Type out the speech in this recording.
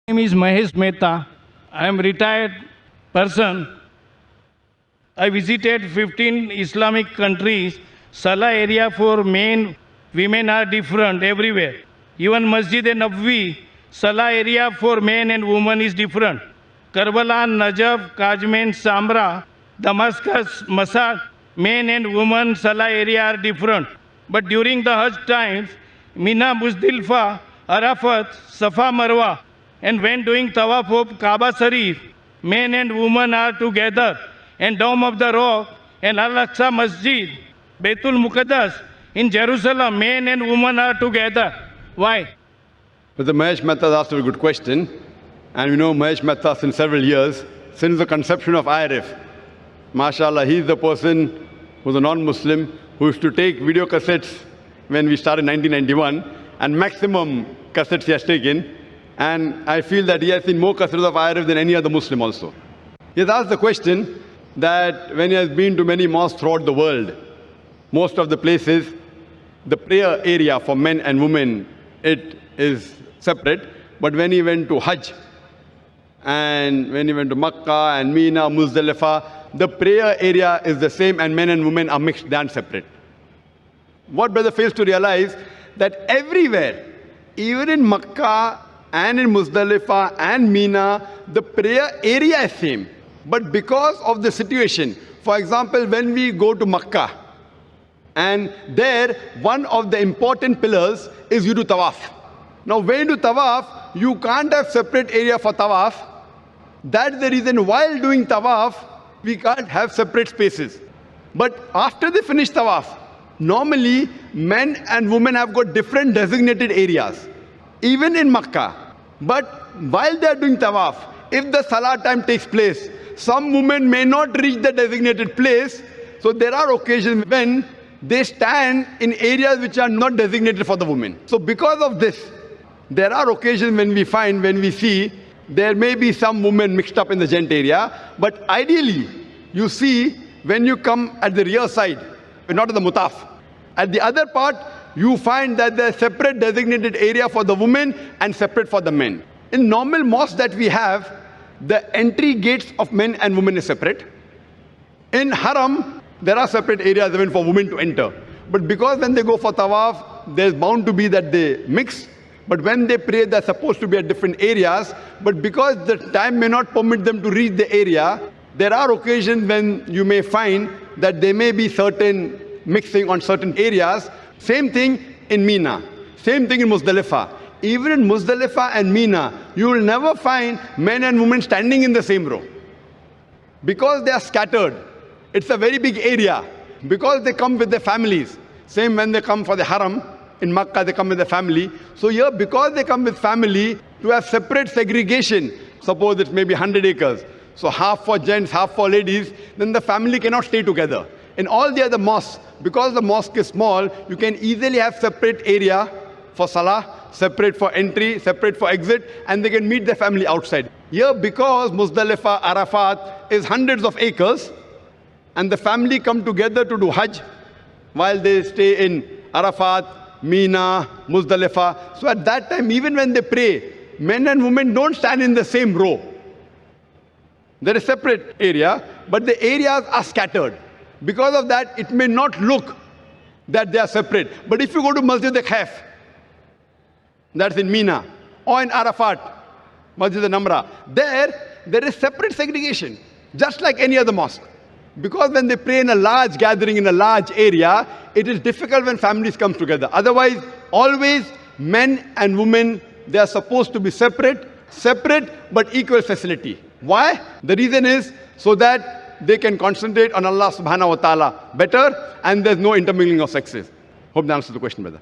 My name is Mahesh Mehta. I am retired person. I visited 15 Islamic countries. Salah area for men, women are different everywhere. Even Masjid-e-Nabwi, Salah area for men and women is different. Karbala, Najaf, Kajmen, Samra, Damascus, Masad, men and women Salah area are different. But during the Hajj times, Mina, Muzdalifah, Arafat, Safa, Marwa, and when doing Tawaf of Kaaba Sharif, men and women are together. And Dome of the Rock and Al-Aqsa Masjid, Baitul Muqaddas, in Jerusalem, men and women are together. Why? Mr. Mahesh Mehta asked a good question. And we know Mahesh Mehta since several years, since the conception of IRF. MashaAllah, he's the person who's a non-Muslim who used to take video cassettes when we started in 1991, and maximum cassettes he has taken. And I feel that he has seen more cassettes of IRF than any other Muslim also. He has asked the question that when he has been to many mosques throughout the world, most of the places, the prayer area for men and women, it is separate. But when he went to Hajj, and when he went to Makkah and Mina, Muzdalifah, the prayer area is the same and men and women are mixed and separate. What brother fails to realize, that everywhere, even in Makkah and in Muzdalifah and Mina, the prayer area is same. But because of the situation, for example, when we go to Makkah, and there one of the important pillars is you do tawaf. Now when you do tawaf, you can't have separate area for tawaf. That's the reason while doing tawaf, we can't have separate spaces. But after they finish tawaf, normally men and women have got different designated areas, even in Makkah. But while they are doing tawaf, if the salah time takes place, some women may not reach the designated place. So there are occasions when they stand in areas which are not designated for the women. So because of this, there are occasions when we see, there may be some women mixed up in the gent area. But ideally, you see, when you come at the rear side, not at the mutaf, at the other part, you find that there's separate designated area for the women and separate for the men. In normal mosques that we have, the entry gates of men and women is separate. In Haram, there are separate areas even for women to enter. But because when they go for tawaf, there's bound to be that they mix. But when they pray, they're supposed to be at different areas. But because the time may not permit them to reach the area, there are occasions when you may find that there may be certain mixing on certain areas. Same thing in Mina. Same thing in Muzdalifah. Even in Muzdalifah and Mina, you will never find men and women standing in the same row. Because they are scattered. It's a very big area. Because they come with their families. Same when they come for the Haram. In Makkah, they come with their family. So here, because they come with family, to have separate segregation, suppose it's maybe 100 acres. So half for gents, half for ladies, then the family cannot stay together. In all the other mosques, because the mosque is small, you can easily have separate area for salah, separate for entry, separate for exit, and they can meet their family outside. Here, because Muzdalifah, Arafat is hundreds of acres, and the family come together to do Hajj, while they stay in Arafat, Mina, Muzdalifah. So at that time, even when they pray, men and women don't stand in the same row. There is separate area, but the areas are scattered. Because of that, it may not look that they are separate. But if you go to Masjid al-Khaif, that's in Mina, or in Arafat, Masjid al-Namra, there is separate segregation, just like any other mosque. Because when they pray in a large gathering, in a large area, it is difficult when families come together. Otherwise, always men and women, they are supposed to be separate but equal facility. Why? The reason is so that they can concentrate on Allah subhanahu wa ta'ala better, and there's no intermingling of sexes. Hope that answers the question, brother.